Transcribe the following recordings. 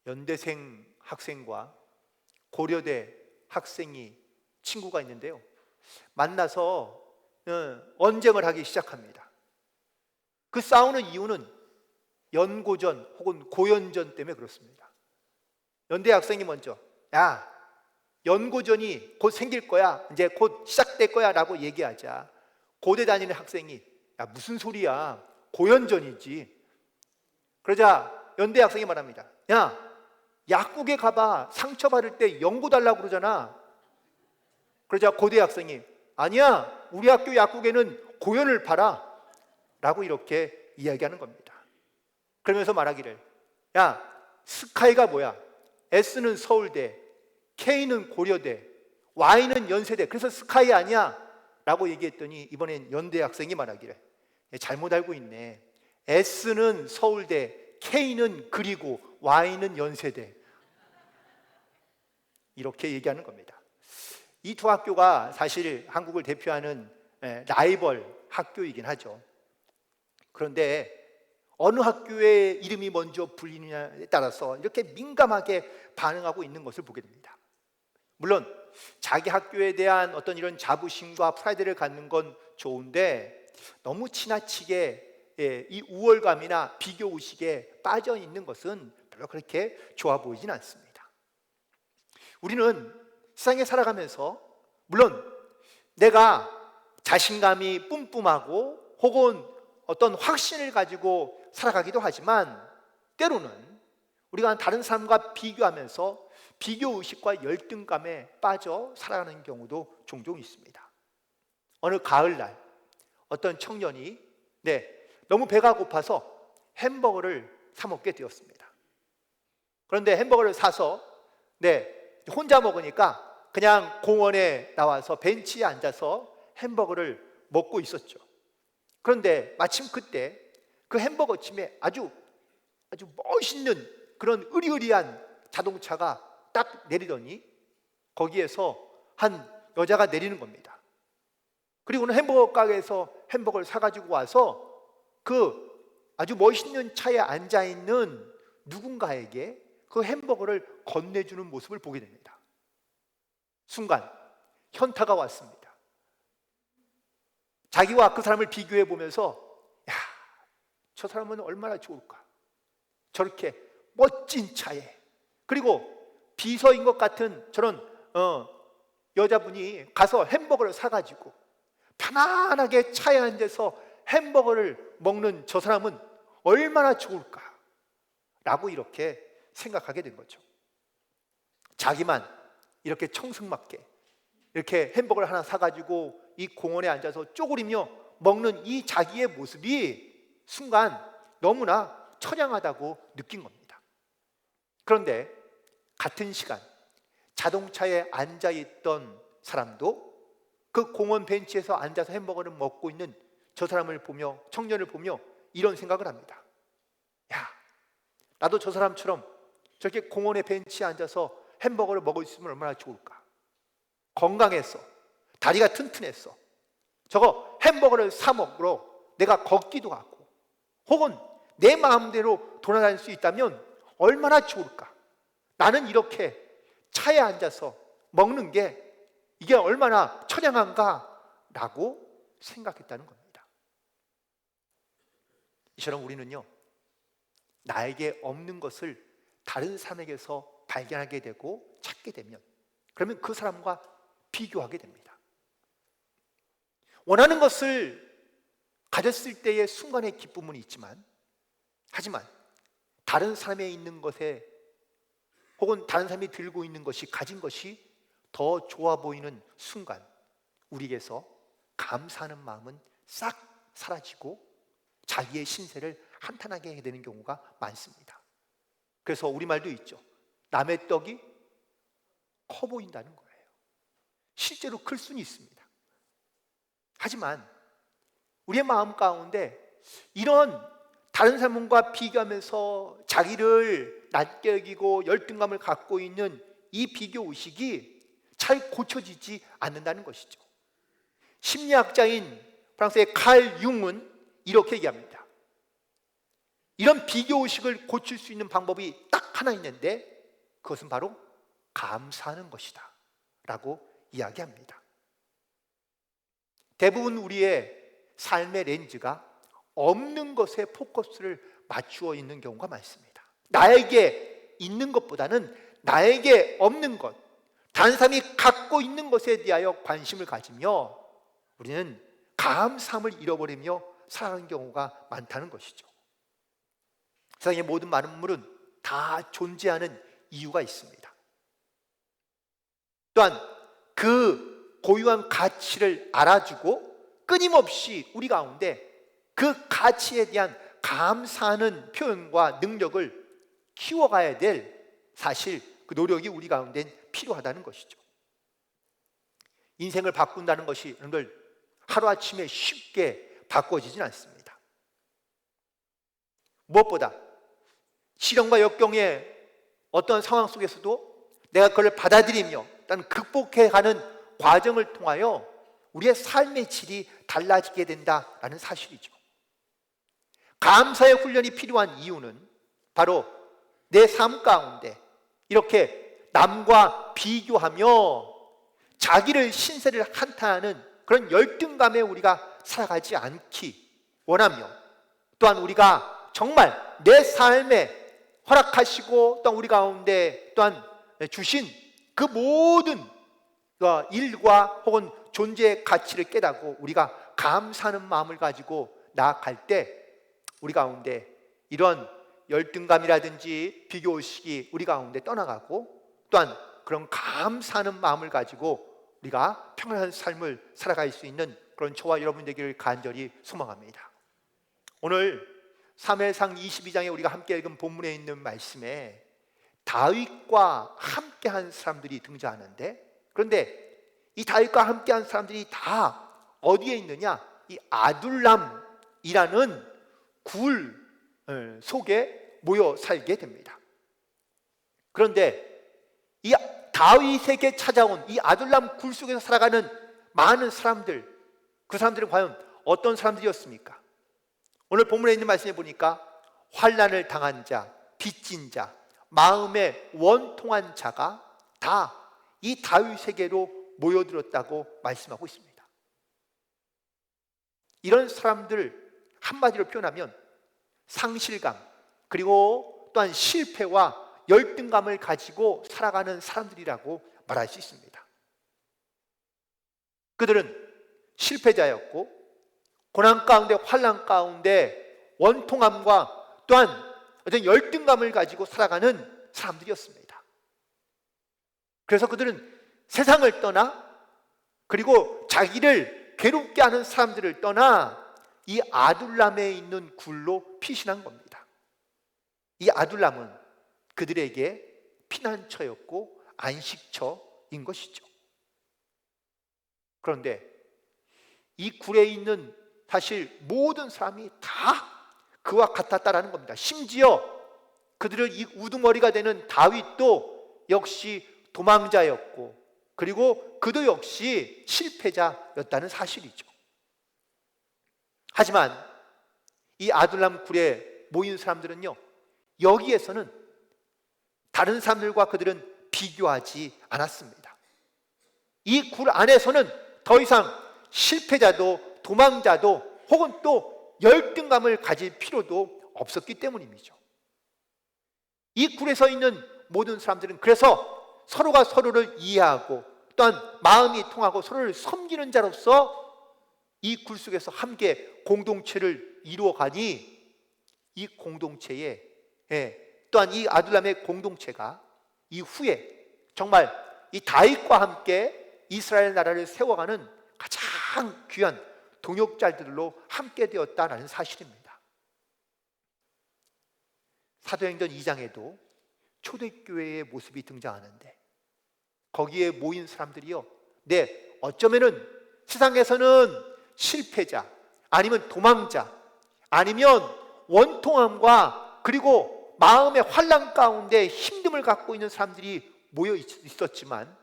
연대생 학생과 고려대 학생이 친구가 있는데요, 만나서 언쟁을 하기 시작합니다. 그 싸우는 이유는 연고전 혹은 고연전 때문에 그렇습니다. 연대 학생이 먼저, 야, 연고전이 곧 생길 거야, 이제 곧 시작될 거야 라고 얘기하자, 고대 다니는 학생이, 야, 무슨 소리야, 고연전이지. 그러자 연대 학생이 말합니다. 야, 약국에 가봐, 상처받을 때 연고 달라고 그러잖아. 그러자 고대 학생이, 아니야, 우리 학교 약국에는 고연을 팔아 라고 이렇게 이야기하는 겁니다. 그러면서 말하기를, 야, 스카이가 뭐야? S는 서울대, K는 고려대, Y는 연세대, 그래서 스카이 아니야 라고 얘기했더니 이번엔 연대 학생이 말하기를, 잘못 알고 있네, S는 서울대, K는 그리고 Y는 연세대, 이렇게 얘기하는 겁니다. 이 두 학교가 사실 한국을 대표하는 라이벌 학교이긴 하죠. 그런데 어느 학교의 이름이 먼저 불리느냐에 따라서 이렇게 민감하게 반응하고 있는 것을 보게 됩니다. 물론 자기 학교에 대한 어떤 이런 자부심과 프라이드를 갖는 건 좋은데, 너무 지나치게 이 우월감이나 비교의식에 빠져 있는 것은 별로 그렇게 좋아 보이진 않습니다. 우리는 세상에 살아가면서 물론 내가 자신감이 뿜뿜하고 혹은 어떤 확신을 가지고 살아가기도 하지만, 때로는 우리가 다른 사람과 비교하면서 비교의식과 열등감에 빠져 살아가는 경우도 종종 있습니다. 어느 가을날 어떤 청년이 너무 배가 고파서 햄버거를 사 먹게 되었습니다. 그런데 햄버거를 사서 혼자 먹으니까 그냥 공원에 나와서 벤치에 앉아서 햄버거를 먹고 있었죠. 그런데 마침 그때 그 햄버거 집에 아주 멋있는 그런 으리으리한 자동차가 딱 내리더니 거기에서 한 여자가 내리는 겁니다. 그리고는 햄버거 가게에서 햄버거를 사가지고 와서 그 아주 멋있는 차에 앉아있는 누군가에게 그 햄버거를 건네주는 모습을 보게 됩니다. 순간 현타가 왔습니다. 자기와 그 사람을 비교해 보면서, 야, 저 사람은 얼마나 좋을까, 저렇게 멋진 차에, 그리고 비서인 것 같은 저런 여자분이 가서 햄버거를 사가지고 편안하게 차에 앉아서 햄버거를 먹는 저 사람은 얼마나 좋을까 라고 이렇게 생각하게 된 거죠. 자기만 이렇게 청승맞게 이렇게 햄버거를 하나 사가지고 이 공원에 앉아서 쪼그리며 먹는 이 자기의 모습이 순간 너무나 처량하다고 느낀 겁니다. 그런데 같은 시간 자동차에 앉아있던 사람도 그 공원 벤치에서 앉아서 햄버거를 먹고 있는 저 사람을 보며, 청년을 보며 이런 생각을 합니다. 야, 나도 저 사람처럼 저렇게 공원의 벤치에 앉아서 햄버거를 먹을 수 있으면 얼마나 좋을까. 건강했어, 다리가 튼튼했어, 저거 햄버거를 사 먹으러 내가 걷기도 하고 혹은 내 마음대로 돌아다닐 수 있다면 얼마나 좋을까. 나는 이렇게 차에 앉아서 먹는 게 이게 얼마나 처량한가 라고 생각했다는 겁니다. 이처럼 우리는요, 나에게 없는 것을 다른 사람에게서 발견하게 되고 찾게 되면, 그러면 그 사람과 비교하게 됩니다. 원하는 것을 가졌을 때의 순간의 기쁨은 있지만, 하지만 다른 사람에 있는 것에 혹은 다른 사람이 들고 있는 것이, 가진 것이 더 좋아 보이는 순간 우리에게서 감사하는 마음은 싹 사라지고 자기의 신세를 한탄하게 하게 되는 경우가 많습니다. 그래서 우리말도 있죠. 남의 떡이 커 보인다는 거예요. 실제로 클 수는 있습니다. 하지만 우리의 마음 가운데 이런 다른 사람과 비교하면서 자기를 낮게 여기고 열등감을 갖고 있는 이 비교의식이 잘 고쳐지지 않는다는 것이죠. 심리학자인 프랑스의 칼 융은 이렇게 얘기합니다. 이런 비교의식을 고칠 수 있는 방법이 딱 하나 있는데 그것은 바로 감사하는 것이다 라고 이야기합니다. 대부분 우리의 삶의 렌즈가 없는 것에 포커스를 맞추어 있는 경우가 많습니다. 나에게 있는 것보다는 나에게 없는 것, 다른 사람이 갖고 있는 것에 대하여 관심을 가지며 우리는 감사함을 잃어버리며 살아가는 경우가 많다는 것이죠. 세상의 모든 만물은 다 존재하는 이유가 있습니다. 또한 그 고유한 가치를 알아주고 끊임없이 우리 가운데 그 가치에 대한 감사하는 표현과 능력을 키워가야 될 사실 그 노력이 우리 가운데 필요하다는 것이죠. 인생을 바꾼다는 것이 여러분들 하루아침에 쉽게 바꿔지진 않습니다. 무엇보다 시련과 역경의 어떤 상황 속에서도 내가 그걸 받아들이며 일단 극복해가는 과정을 통하여 우리의 삶의 질이 달라지게 된다라는 사실이죠. 감사의 훈련이 필요한 이유는 바로 내 삶 가운데 이렇게 남과 비교하며 자기를 신세를 한탄하는 그런 열등감에 우리가 살아가지 않기 원하며, 또한 우리가 정말 내 삶에 허락하시고 또한 우리 가운데 또한 주신 그 모든 일과 혹은 존재의 가치를 깨닫고 우리가 감사하는 마음을 가지고 나아갈 때 우리 가운데 이런 열등감이라든지 비교의식이 우리 가운데 떠나가고, 또한 그런 감사하는 마음을 가지고 우리가 평안한 삶을 살아갈 수 있는 그런 저와 여러분 되기를 간절히 소망합니다. 오늘 사무엘상 22장에 우리가 함께 읽은 본문에 있는 말씀에 다윗과 함께한 사람들이 등장하는데, 그런데 이 다윗과 함께한 사람들이 다 어디에 있느냐? 이 아둘람이라는 굴 속에 모여 살게 됩니다. 그런데 이 다윗에게 찾아온 이 아둘람 굴 속에서 살아가는 많은 사람들, 그 사람들은 과연 어떤 사람들이었습니까? 오늘 본문에 있는 말씀에 보니까 환난을 당한 자, 빚진 자, 마음에 원통한 자가 다 이 다윗에게로 모여들었다고 말씀하고 있습니다. 이런 사람들 한마디로 표현하면 상실감, 그리고 또한 실패와 열등감을 가지고 살아가는 사람들이라고 말할 수 있습니다. 그들은 실패자였고 고난 가운데 환난 가운데 원통함과 또한 어떤 열등감을 가지고 살아가는 사람들이었습니다. 그래서 그들은 세상을 떠나, 그리고 자기를 괴롭게 하는 사람들을 떠나 이 아둘람에 있는 굴로 피신한 겁니다. 이 아둘람은 그들에게 피난처였고 안식처인 것이죠. 그런데 이 굴에 있는 사실 모든 사람이 다 그와 같았다라는 겁니다. 심지어 그들을 이 우두머리가 되는 다윗도 역시 도망자였고, 그리고 그도 역시 실패자였다는 사실이죠. 하지만 이 아둘람 굴에 모인 사람들은요, 여기에서는 다른 사람들과 그들은 비교하지 않았습니다. 이 굴 안에서는 더 이상 실패자도 도망자도 혹은 또 열등감을 가질 필요도 없었기 때문입니다. 이 굴에 서 있는 모든 사람들은 그래서 서로가 서로를 이해하고 또한 마음이 통하고 서로를 섬기는 자로서 이 굴 속에서 함께 공동체를 이루어가니, 이 공동체에 또한 이 아둘람의 공동체가 이후에 정말 이 다윗과 함께 이스라엘 나라를 세워가는 가장 귀한 동역자들로 함께 되었다는 사실입니다. 사도행전 2장에도 초대교회의 모습이 등장하는데 거기에 모인 사람들이요, 어쩌면은 세상에서는 실패자, 아니면 도망자, 아니면 원통함과 그리고 마음의 환난 가운데 힘듦을 갖고 있는 사람들이 모여 있었지만,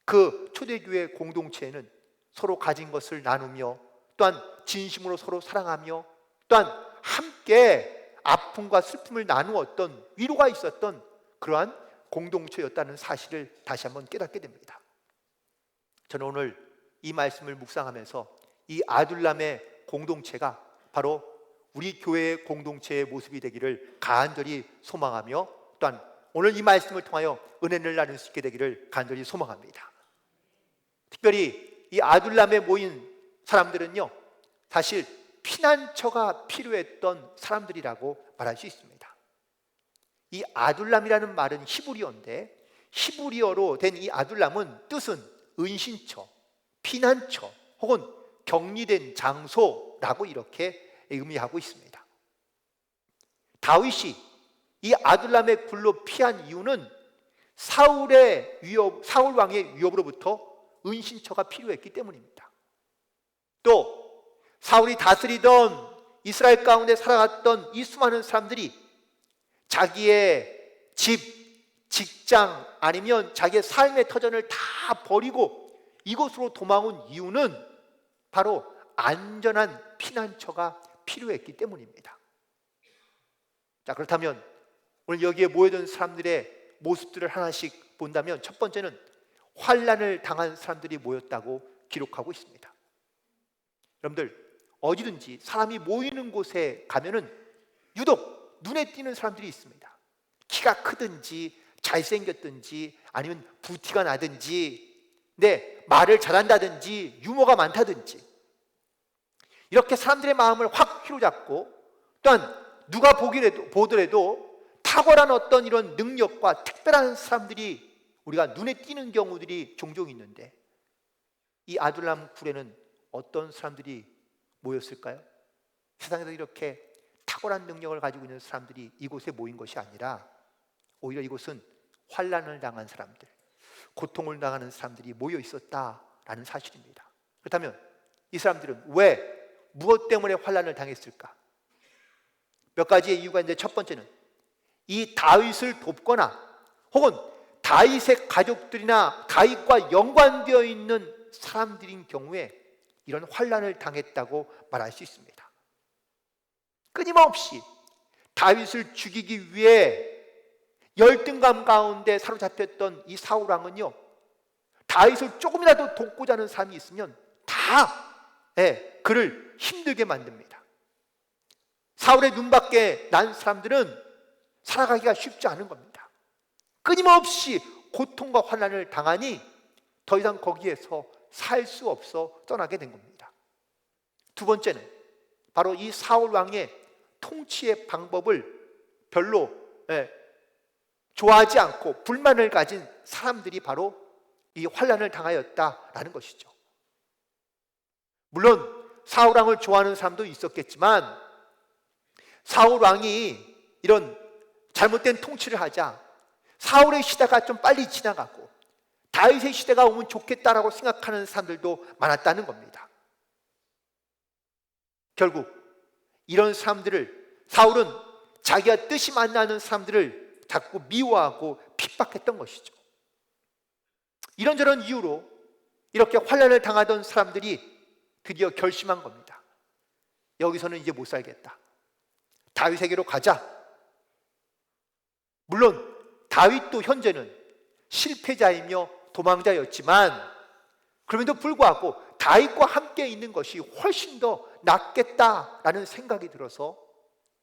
그 초대교회 공동체에는 서로 가진 것을 나누며 또한 진심으로 서로 사랑하며 또한 함께 아픔과 슬픔을 나누었던, 위로가 있었던 그러한 공동체였다는 사실을 다시 한번 깨닫게 됩니다. 저는 오늘 이 말씀을 묵상하면서 이 아둘람의 공동체가 바로 우리 교회의 공동체의 모습이 되기를 간절히 소망하며, 또한 오늘 이 말씀을 통하여 은혜를 나눌 수 있게 되기를 간절히 소망합니다. 특별히 이 아둘람에 모인 사람들은요, 사실 피난처가 필요했던 사람들이라고 말할 수 있습니다. 이 아둘람이라는 말은 히브리어인데, 히브리어로 된 이 아둘람은 뜻은 은신처, 피난처 혹은 격리된 장소라고 이렇게 의미하고 있습니다. 다윗이 이 아둘람의 굴로 피한 이유는 사울 왕의 위협으로부터 은신처가 필요했기 때문입니다. 또 사울이 다스리던 이스라엘 가운데 살아갔던 이 수많은 사람들이 자기의 집, 직장 아니면 자기의 삶의 터전을 다 버리고 이곳으로 도망온 이유는 바로 안전한 피난처가 필요했기 때문입니다. 자, 그렇다면 오늘 여기에 모여든 사람들의 모습들을 하나씩 본다면, 첫 번째는 환난을 당한 사람들이 모였다고 기록하고 있습니다. 여러분들, 어디든지 사람이 모이는 곳에 가면은 유독 눈에 띄는 사람들이 있습니다. 키가 크든지 잘생겼든지 아니면 부티가 나든지, 말을 잘한다든지 유머가 많다든지, 이렇게 사람들의 마음을 확 휘로잡고, 또한 누가 보더라도 탁월한 어떤 이런 능력과 특별한 사람들이 우리가 눈에 띄는 경우들이 종종 있는데, 이 아둘람 굴에는 어떤 사람들이 모였을까요? 세상에서 이렇게 탁월한 능력을 가지고 있는 사람들이 이곳에 모인 것이 아니라 오히려 이곳은 환난을 당한 사람들, 고통을 당하는 사람들이 모여 있었다라는 사실입니다. 그렇다면 이 사람들은 무엇 때문에 환난을 당했을까? 몇 가지의 이유가 있는데, 첫 번째는 이 다윗을 돕거나 혹은 다윗의 가족들이나 다윗과 연관되어 있는 사람들인 경우에 이런 환난을 당했다고 말할 수 있습니다. 끊임없이 다윗을 죽이기 위해 열등감 가운데 사로잡혔던 이 사울 왕은요, 다윗을 조금이라도 돕고자 하는 사람이 있으면 다 그를 힘들게 만듭니다. 사울의 눈밖에 난 사람들은 살아가기가 쉽지 않은 겁니다. 끊임없이 고통과 환난을 당하니 더 이상 거기에서 살 수 없어 떠나게 된 겁니다. 두 번째는 바로 이 사울 왕의 통치의 방법을 별로 좋아하지 않고 불만을 가진 사람들이 바로 이 환난을 당하였다라는 것이죠. 물론 사울 왕을 좋아하는 사람도 있었겠지만, 사울 왕이 이런 잘못된 통치를 하자 사울의 시대가 좀 빨리 지나가고 다윗의 시대가 오면 좋겠다라고 생각하는 사람들도 많았다는 겁니다. 결국 이런 사람들을, 사울은 자기가 뜻이 만나는 사람들을 자꾸 미워하고 핍박했던 것이죠. 이런저런 이유로 이렇게 환난을 당하던 사람들이 드디어 결심한 겁니다. 여기서는 이제 못 살겠다. 다윗에게로 가자. 물론 다윗도 현재는 실패자이며 도망자였지만, 그럼에도 불구하고 다윗과 함께 있는 것이 훨씬 더 낫겠다라는 생각이 들어서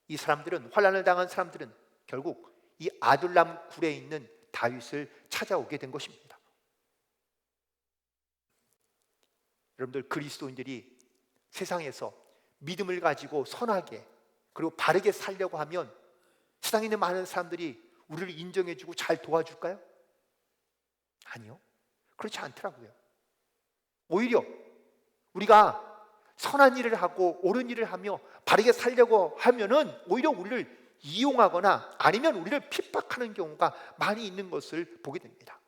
이 사람들은, 환난을 당한 사람들은 결국 이 아둘람 굴에 있는 다윗을 찾아오게 된 것입니다. 여러분들, 그리스도인들이 세상에서 믿음을 가지고 선하게 그리고 바르게 살려고 하면 세상에 있는 많은 사람들이 우리를 인정해주고 잘 도와줄까요? 아니요, 그렇지 않더라고요. 오히려 우리가 선한 일을 하고 옳은 일을 하며 바르게 살려고 하면은 오히려 우리를 이용하거나 아니면 우리를 핍박하는 경우가 많이 있는 것을 보게 됩니다.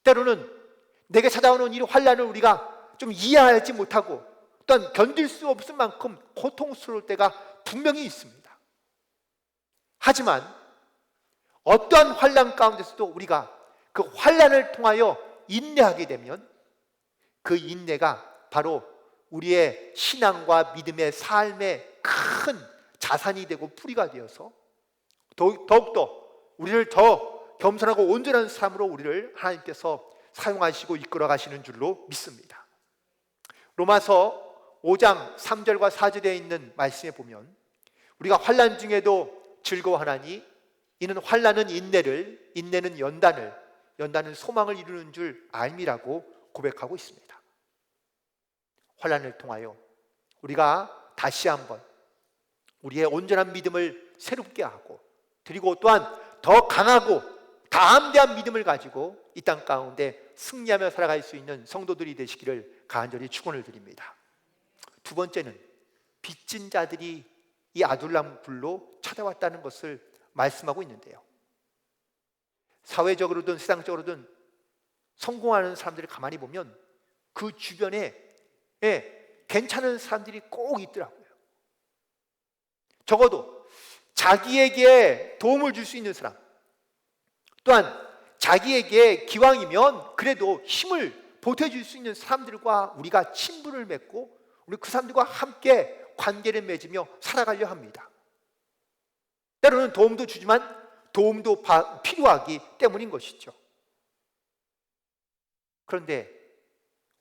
때로는 내게 찾아오는 이 환난을 우리가 좀 이해하지 못하고 또한 견딜 수 없을 만큼 고통스러울 때가 분명히 있습니다. 하지만 어떠한 환난 가운데서도 우리가 그 환난을 통하여 인내하게 되면 그 인내가 바로 우리의 신앙과 믿음의 삶에 큰 자산이 되고 뿌리가 되어서 더욱더 우리를 더 겸손하고 온전한 삶으로 우리를 하나님께서 사용하시고 이끌어 가시는 줄로 믿습니다. 로마서 5장 3절과 4절에 있는 말씀에 보면 우리가 환난 중에도 즐거워하나니 이는 환난은 인내를, 인내는 연단을, 연단은 소망을 이루는 줄 알미라고 고백하고 있습니다. 환난을 통하여 우리가 다시 한번 우리의 온전한 믿음을 새롭게 하고, 그리고 또한 더 강하고 담대한 믿음을 가지고 이 땅 가운데 승리하며 살아갈 수 있는 성도들이 되시기를 간절히 축원을 드립니다. 두 번째는 빚진 자들이 이 아둘람 굴로 찾아왔다는 것을 말씀하고 있는데요, 사회적으로든 세상적으로든 성공하는 사람들을 가만히 보면 그 주변에 괜찮은 사람들이 꼭 있더라고요. 적어도 자기에게 도움을 줄 수 있는 사람, 또한 자기에게 기왕이면 그래도 힘을 보태줄 수 있는 사람들과 우리가 친분을 맺고 우리 그 사람들과 함께 관계를 맺으며 살아가려 합니다. 때로는 도움도 주지만 도움도 필요하기 때문인 것이죠. 그런데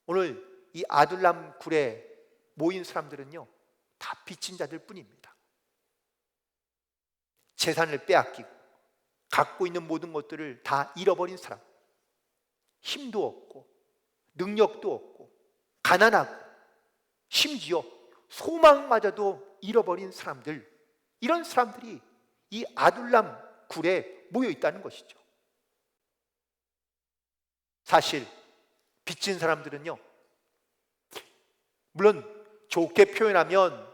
오늘 이 아둘람 굴에 모인 사람들은요, 다 빚진 자들 뿐입니다. 재산을 빼앗기고 갖고 있는 모든 것들을 다 잃어버린 사람, 힘도 없고 능력도 없고 가난하고 심지어 소망마저도 잃어버린 사람들, 이런 사람들이 이 아둘람 굴에 모여 있다는 것이죠. 사실 빚진 사람들은요, 물론 좋게 표현하면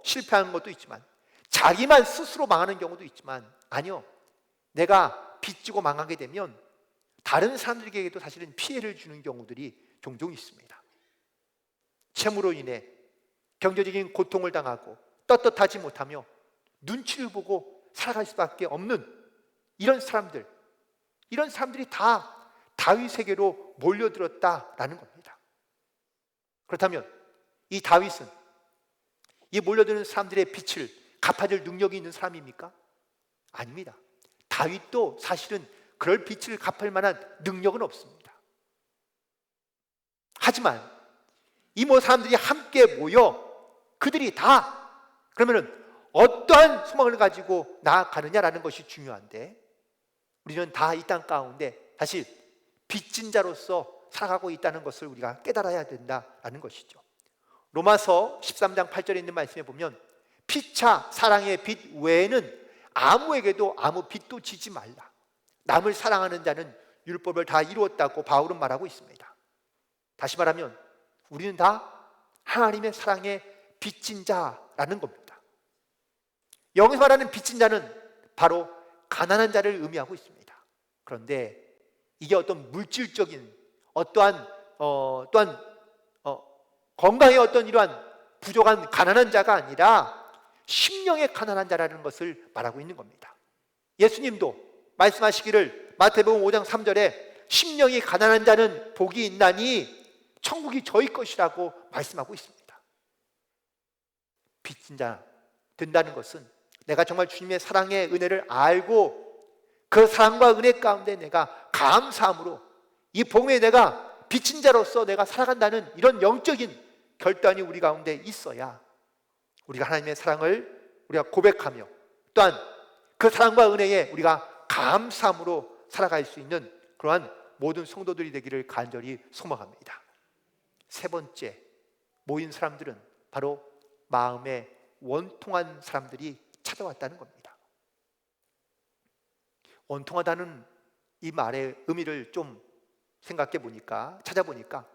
실패하는 것도 있지만 자기만 스스로 망하는 경우도 있지만, 아니요, 내가 빚지고 망하게 되면 다른 사람들에게도 사실은 피해를 주는 경우들이 종종 있습니다. 채무로 인해 경제적인 고통을 당하고 떳떳하지 못하며 눈치를 보고 살아갈 수밖에 없는 이런 사람들이 다 다윗에게로 몰려들었다라는 겁니다. 그렇다면 이 다윗은 이 몰려드는 사람들의 빚을 갚아줄 능력이 있는 사람입니까? 아닙니다. 다윗도 사실은 그럴 빚을 갚을 만한 능력은 없습니다. 하지만 이 사람들이 함께 모여 그들이 다 그러면은 어떠한 소망을 가지고 나아가느냐라는 것이 중요한데, 우리는 다 이 땅 가운데 사실 빚진 자로서 살아가고 있다는 것을 우리가 깨달아야 된다라는 것이죠. 로마서 13장 8절에 있는 말씀에 보면 피차 사랑의 빚 외에는 아무에게도 아무 빚도 지지 말라. 남을 사랑하는 자는 율법을 다 이루었다고 바울은 말하고 있습니다. 다시 말하면 우리는 다 하나님의 사랑에 빚진 자라는 겁니다. 여기서 말하는 빚진 자는 바로 가난한 자를 의미하고 있습니다. 그런데 이게 어떤 물질적인 또한 건강의 어떤 이러한 부족한 가난한 자가 아니라 심령의 가난한 자라는 것을 말하고 있는 겁니다. 예수님도 말씀하시기를 마태복음 5장 3절에 심령이 가난한 자는 복이 있나니 천국이 저희 것이라고 말씀하고 있습니다. 빚진 자 된다는 것은 내가 정말 주님의 사랑의 은혜를 알고 그 사랑과 은혜 가운데 내가 감사함으로 이 복음에 내가 빚진 자로서 내가 살아간다는 이런 영적인 결단이 우리 가운데 있어야 우리가 하나님의 사랑을 우리가 고백하며 또한 그 사랑과 은혜에 우리가 감사함으로 살아갈 수 있는 그러한 모든 성도들이 되기를 간절히 소망합니다. 세 번째, 모인 사람들은 바로 마음에 원통한 사람들이 찾아왔다는 겁니다. 원통하다는 이 말의 의미를 좀 생각해 보니까, 찾아보니까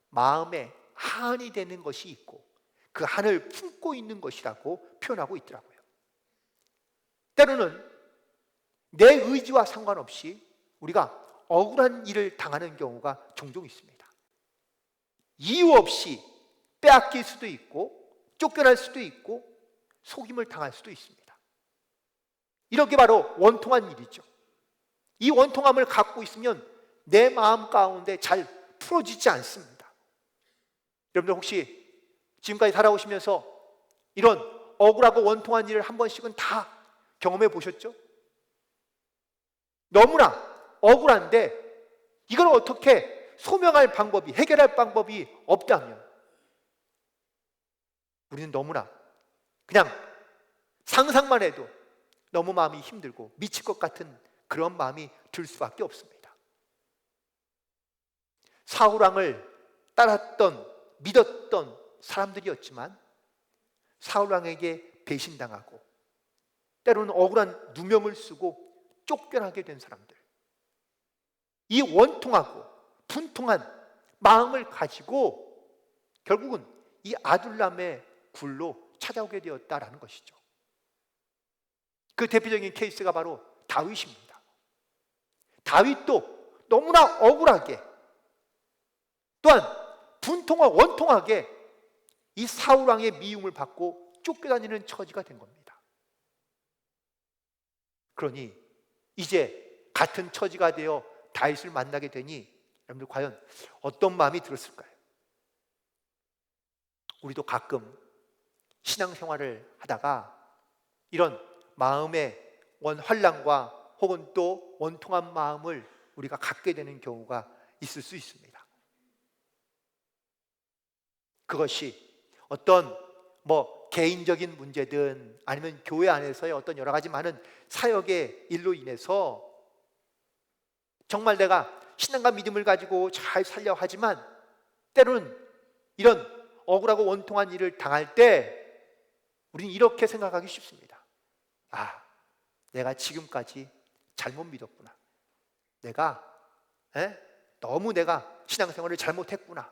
마음에 한이 되는 것이 있고 그 한을 품고 있는 것이라고 표현하고 있더라고요. 때로는 내 의지와 상관없이 우리가 억울한 일을 당하는 경우가 종종 있습니다. 이유 없이 빼앗길 수도 있고 쫓겨날 수도 있고 속임을 당할 수도 있습니다. 이렇게 바로 원통한 일이죠. 이 원통함을 갖고 있으면 내 마음 가운데 잘 풀어지지 않습니다. 여러분들 혹시 지금까지 살아오시면서 이런 억울하고 원통한 일을 한 번씩은 다 경험해 보셨죠? 너무나 억울한데 이걸 어떻게 소명할 방법이, 해결할 방법이 없다면 우리는 너무나 그냥 상상만 해도 너무 마음이 힘들고 미칠 것 같은 그런 마음이 들 수밖에 없습니다. 사울왕을 따랐던, 믿었던 사람들이었지만 사울왕에게 배신당하고 때로는 억울한 누명을 쓰고 쫓겨나게 된 사람들, 이 원통하고 분통한 마음을 가지고 결국은 이 아둘람의 굴로 찾아오게 되었다라는 것이죠. 그 대표적인 케이스가 바로 다윗입니다. 다윗도 너무나 억울하게 또한 분통과 원통하게 이 사울왕의 미움을 받고 쫓겨다니는 처지가 된 겁니다. 그러니 이제 같은 처지가 되어 다윗을 만나게 되니 여러분들 과연 어떤 마음이 들었을까요? 우리도 가끔 신앙생활을 하다가 이런 마음의 환난과 혹은 또 원통한 마음을 우리가 갖게 되는 경우가 있을 수 있습니다. 그것이 어떤 개인적인 문제든 아니면 교회 안에서의 어떤 여러 가지 많은 사역의 일로 인해서 정말 내가 신앙과 믿음을 가지고 잘 살려 하지만 때로는 이런 억울하고 원통한 일을 당할 때 우리는 이렇게 생각하기 쉽습니다. 아, 내가 지금까지 잘못 믿었구나. 너무 내가 신앙생활을 잘못했구나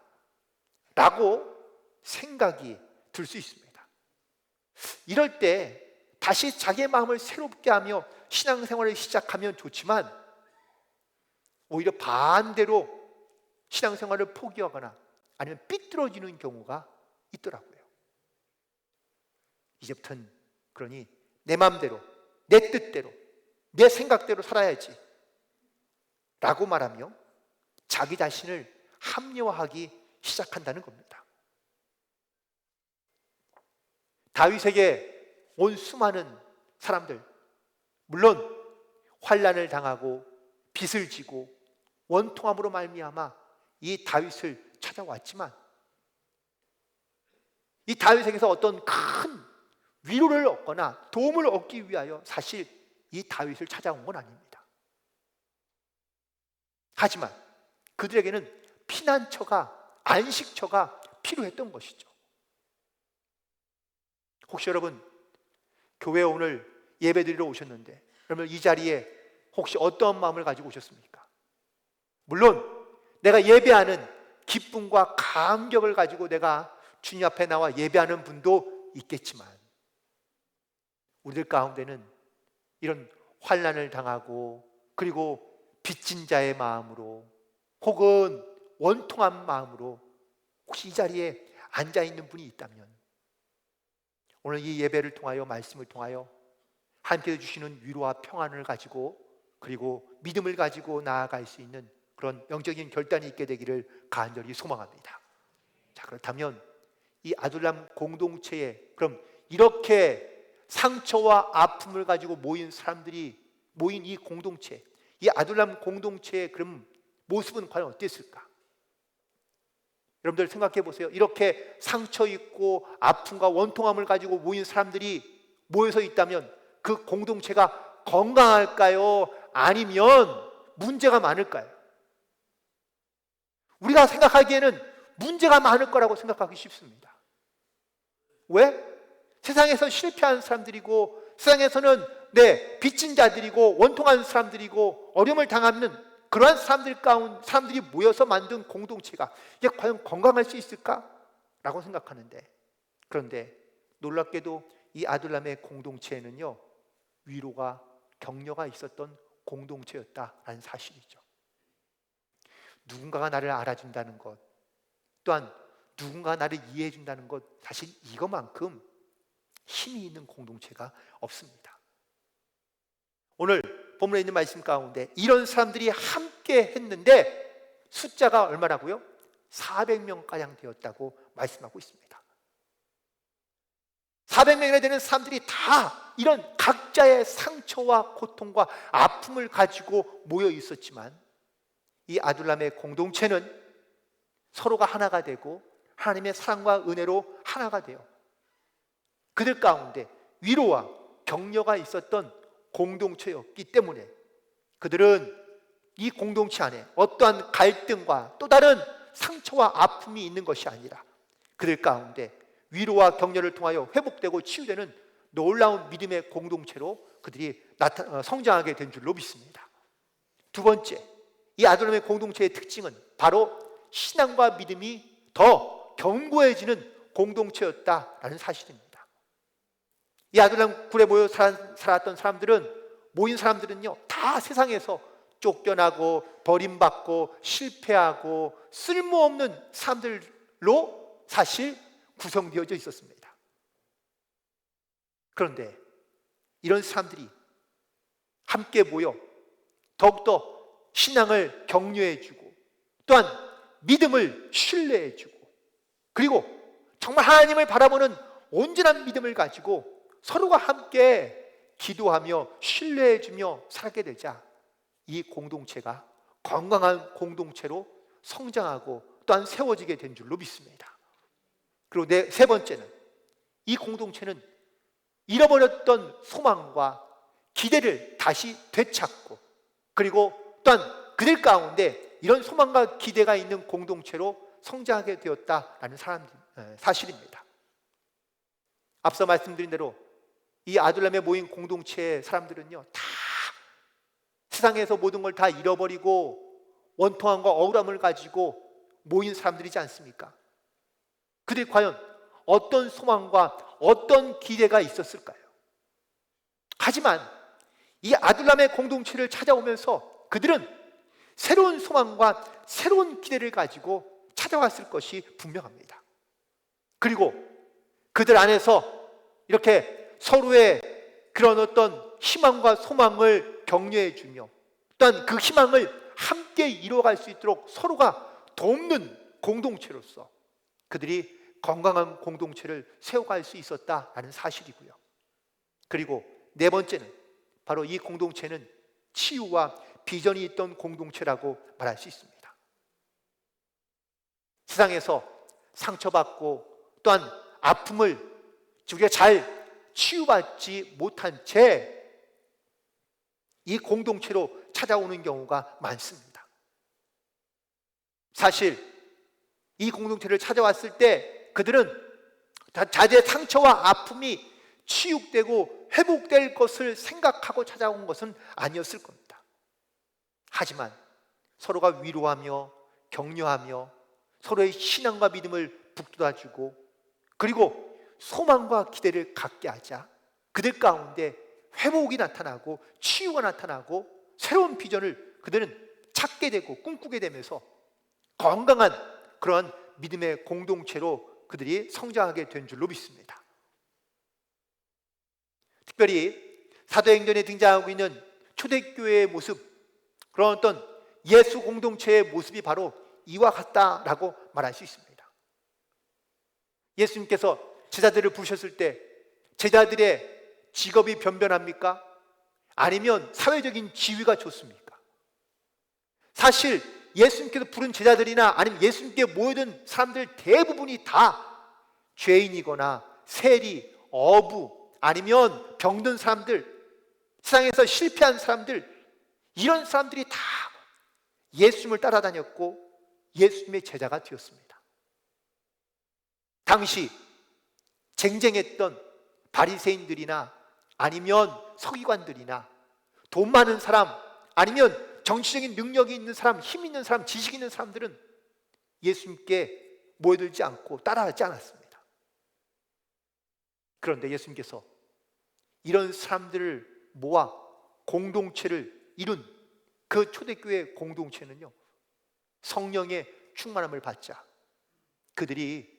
라고 생각이 들 수 있습니다. 이럴 때 다시 자기의 마음을 새롭게 하며 신앙생활을 시작하면 좋지만 오히려 반대로 신앙생활을 포기하거나 아니면 삐뚤어지는 경우가 있더라고요. 이제부터는 그러니 내 마음대로, 내 뜻대로, 내 생각대로 살아야지 라고 말하며 자기 자신을 합리화하기 시작한다는 겁니다. 다윗에게 온 수많은 사람들, 물론 환난을 당하고 빚을 지고 원통함으로 말미암아 이 다윗을 찾아왔지만 이 다윗에게서 어떤 큰 위로를 얻거나 도움을 얻기 위하여 사실 이 다윗을 찾아온 건 아닙니다. 하지만 그들에게는 피난처가, 안식처가 필요했던 것이죠. 혹시 여러분 교회에 오늘 예배드리러 오셨는데 여러분 이 자리에 혹시 어떠한 마음을 가지고 오셨습니까? 물론 내가 예배하는 기쁨과 감격을 가지고 내가 주님 앞에 나와 예배하는 분도 있겠지만 우리들 가운데는 이런 환난을 당하고 그리고 빚진 자의 마음으로 혹은 원통한 마음으로 혹시 이 자리에 앉아있는 분이 있다면 오늘 이 예배를 통하여 말씀을 통하여 함께해 주시는 위로와 평안을 가지고 그리고 믿음을 가지고 나아갈 수 있는 그런 영적인 결단이 있게 되기를 간절히 소망합니다. 자, 그렇다면 이 아둘람 공동체에 그럼 이렇게 상처와 아픔을 가지고 모인 사람들이 모인 이 공동체, 이 아둘람 공동체의 그럼 모습은 과연 어땠을까? 여러분들 생각해 보세요. 이렇게 상처 있고 아픔과 원통함을 가지고 모인 사람들이 모여서 있다면 그 공동체가 건강할까요? 아니면 문제가 많을까요? 우리가 생각하기에는 문제가 많을 거라고 생각하기 쉽습니다. 왜? 세상에서 실패한 사람들이고 세상에서는 빚진 자들이고 원통한 사람들이고 어려움을 당하는 그러한 사람들이 모여서 만든 공동체가 이게 과연 건강할 수 있을까? 라고 생각하는데 그런데 놀랍게도 이 아둘람의 공동체에는요 위로가 격려가 있었던 공동체였다라는 사실이죠. 누군가가 나를 알아준다는 것 또한 누군가가 나를 이해해 준다는 것 사실 이것만큼 힘이 있는 공동체가 없습니다. 오늘 본문에 있는 말씀 가운데 이런 사람들이 함께 했는데 숫자가 얼마라고요? 400명가량 되었다고 말씀하고 있습니다. 400명이나 되는 사람들이 다 이런 각자의 상처와 고통과 아픔을 가지고 모여 있었지만 이 아둘람의 공동체는 서로가 하나가 되고 하나님의 사랑과 은혜로 하나가 되어 그들 가운데 위로와 격려가 있었던 공동체였기 때문에 그들은 이 공동체 안에 어떠한 갈등과 또 다른 상처와 아픔이 있는 것이 아니라 그들 가운데 위로와 격려를 통하여 회복되고 치유되는 놀라운 믿음의 공동체로 그들이 성장하게 된 줄로 믿습니다. 두 번째, 이 아둘람의 공동체의 특징은 바로 신앙과 믿음이 더 견고해지는 공동체였다라는 사실입니다. 이 아둘람 굴에 모여 살았던 모인 사람들은요, 다 세상에서 쫓겨나고 버림받고 실패하고 쓸모없는 사람들로 사실 구성되어져 있었습니다. 그런데 이런 사람들이 함께 모여 더욱더 신앙을 격려해주고 또한 믿음을 신뢰해주고 그리고 정말 하나님을 바라보는 온전한 믿음을 가지고 서로가 함께 기도하며 신뢰해주며 살게 되자 이 공동체가 건강한 공동체로 성장하고 또한 세워지게 된 줄로 믿습니다. 그리고 세 번째는 이 공동체는 잃어버렸던 소망과 기대를 다시 되찾고 그리고 또한 그들 가운데 이런 소망과 기대가 있는 공동체로 성장하게 되었다라는 사실입니다. 앞서 말씀드린 대로 이 아둘람에 모인 공동체의 사람들은요, 다 세상에서 모든 걸 다 잃어버리고 원통함과 억울함을 가지고 모인 사람들이지 않습니까? 그들이 과연 어떤 소망과 어떤 기대가 있었을까요? 하지만 이 아둘람의 공동체를 찾아오면서 그들은 새로운 소망과 새로운 기대를 가지고 찾아왔을 것이 분명합니다. 그리고 그들 안에서 이렇게 서로의 그런 어떤 희망과 소망을 격려해 주며 또한 그 희망을 함께 이루어갈 수 있도록 서로가 돕는 공동체로서 그들이 건강한 공동체를 세워갈 수 있었다라는 사실이고요. 그리고 네 번째는 바로 이 공동체는 치유와 비전이 있던 공동체라고 말할 수 있습니다. 세상에서 상처받고 또한 아픔을 우리가 잘 치유받지 못한 채 이 공동체로 찾아오는 경우가 많습니다. 사실 이 공동체를 찾아왔을 때 그들은 자기의 상처와 아픔이 치유되고 회복될 것을 생각하고 찾아온 것은 아니었을 겁니다. 하지만 서로가 위로하며 격려하며 서로의 신앙과 믿음을 북돋아주고 그리고 소망과 기대를 갖게 하자 그들 가운데 회복이 나타나고 치유가 나타나고 새로운 비전을 그들은 찾게 되고 꿈꾸게 되면서 건강한 그러한 믿음의 공동체로 그들이 성장하게 된 줄로 믿습니다. 특별히 사도행전에 등장하고 있는 초대교회의 모습, 그런 어떤 예수 공동체의 모습이 바로 이와 같다라고 말할 수 있습니다. 예수님께서 제자들을 부르셨을 때 제자들의 직업이 변변합니까? 아니면 사회적인 지위가 좋습니까? 사실 예수님께서 부른 제자들이나 아니면 예수님께 모여든 사람들 대부분이 다 죄인이거나 세리, 어부 아니면 병든 사람들, 세상에서 실패한 사람들, 이런 사람들이 다 예수님을 따라다녔고 예수님의 제자가 되었습니다. 당시 쟁쟁했던 바리새인들이나 아니면 서기관들이나 돈 많은 사람 아니면 정치적인 능력이 있는 사람, 힘 있는 사람, 지식 있는 사람들은 예수님께 모여들지 않고 따라하지 않았습니다. 그런데 예수님께서 이런 사람들을 모아 공동체를 이룬 그 초대교회 공동체는요, 성령의 충만함을 받자 그들이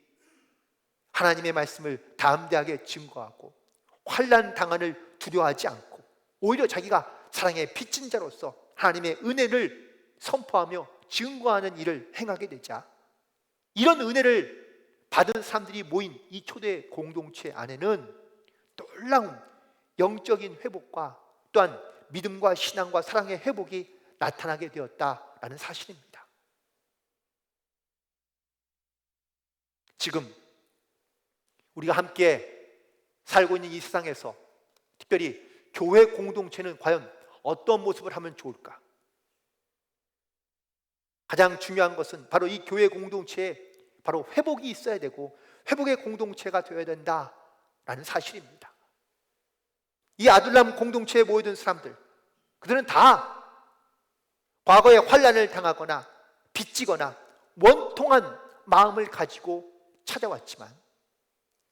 하나님의 말씀을 담대하게 증거하고 환난 당한을 두려워하지 않고 오히려 자기가 사랑의 빚진 자로서 하나님의 은혜를 선포하며 증거하는 일을 행하게 되자 이런 은혜를 받은 사람들이 모인 이 초대 공동체 안에는 놀라운 영적인 회복과 또한 믿음과 신앙과 사랑의 회복이 나타나게 되었다라는 사실입니다. 지금 우리가 함께 살고 있는 이 세상에서 특별히 교회 공동체는 과연 어떤 모습을 하면 좋을까? 가장 중요한 것은 바로 이 교회 공동체에 바로 회복이 있어야 되고 회복의 공동체가 되어야 된다라는 사실입니다. 이 아둘람 공동체에 모여든 사람들, 그들은 다 과거에 환난을 당하거나 빚지거나 원통한 마음을 가지고 찾아왔지만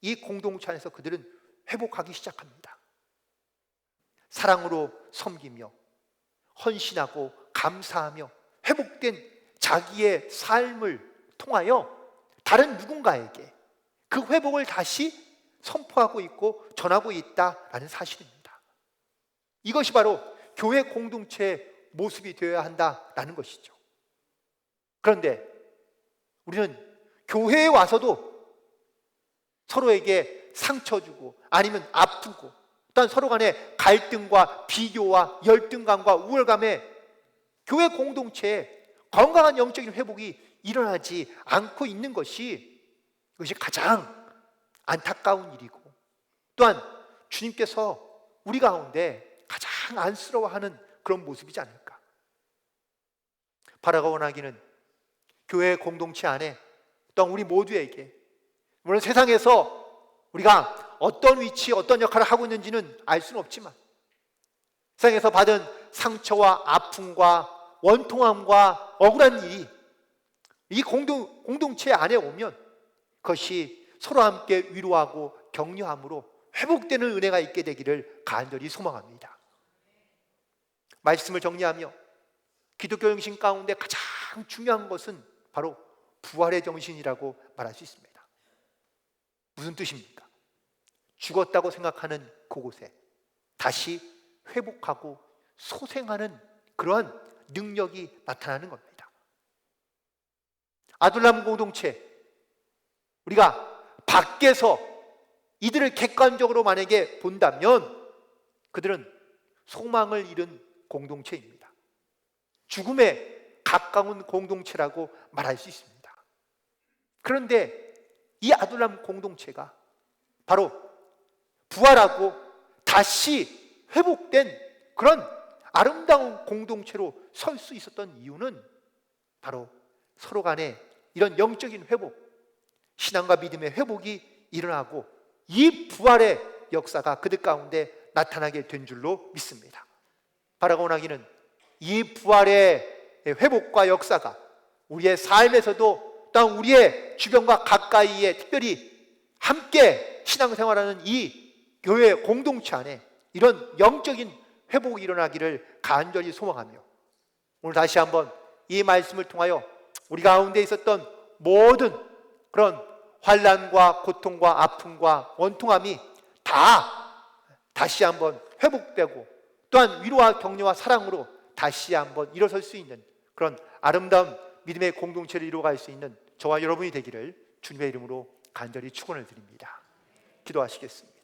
이 공동체 안에서 그들은 회복하기 시작합니다. 사랑으로 섬기며 헌신하고 감사하며 회복된 자기의 삶을 통하여 다른 누군가에게 그 회복을 다시 선포하고 있고 전하고 있다라는 사실입니다. 이것이 바로 교회 공동체의 모습이 되어야 한다라는 것이죠. 그런데 우리는 교회에 와서도 서로에게 상처 주고 아니면 아프고 또한 서로 간의 갈등과 비교와 열등감과 우월감에 교회 공동체에 건강한 영적인 회복이 일어나지 않고 있는 것이 이것이 가장 안타까운 일이고 또한 주님께서 우리 가운데 가장 안쓰러워하는 그런 모습이지 않을까. 바라가 원하기는 교회 공동체 안에 또한 우리 모두에게 물론 세상에서 우리가 어떤 위치, 어떤 역할을 하고 있는지는 알 수는 없지만 세상에서 받은 상처와 아픔과 원통함과 억울한 일이 이 공동체 안에 오면 그것이 서로 함께 위로하고 격려함으로 회복되는 은혜가 있게 되기를 간절히 소망합니다. 말씀을 정리하며 기독교 정신 가운데 가장 중요한 것은 바로 부활의 정신이라고 말할 수 있습니다. 무슨 뜻입니까? 죽었다고 생각하는 그곳에 다시 회복하고 소생하는 그러한 능력이 나타나는 겁니다. 아둘람 공동체, 우리가 밖에서 이들을 객관적으로 만약에 본다면 그들은 소망을 잃은 공동체입니다. 죽음에 가까운 공동체라고 말할 수 있습니다. 그런데 이 아둘람 공동체가 바로 부활하고 다시 회복된 그런 아름다운 공동체로 설 수 있었던 이유는 바로 서로 간에 이런 영적인 회복, 신앙과 믿음의 회복이 일어나고 이 부활의 역사가 그들 가운데 나타나게 된 줄로 믿습니다. 바라고 원하기는 이 부활의 회복과 역사가 우리의 삶에서도 또한 우리의 주변과 가까이에 특별히 함께 신앙생활하는 이 교회 공동체 안에 이런 영적인 회복이 일어나기를 간절히 소망하며 오늘 다시 한번 이 말씀을 통하여 우리 가운데 있었던 모든 그런 환난과 고통과 아픔과 원통함이 다시 한번 회복되고 또한 위로와 격려와 사랑으로 다시 한번 일어설 수 있는 그런 아름다운 믿음의 공동체를 이루어갈 수 있는 저와 여러분이 되기를 주님의 이름으로 간절히 축원을 드립니다. 기도하시겠습니다.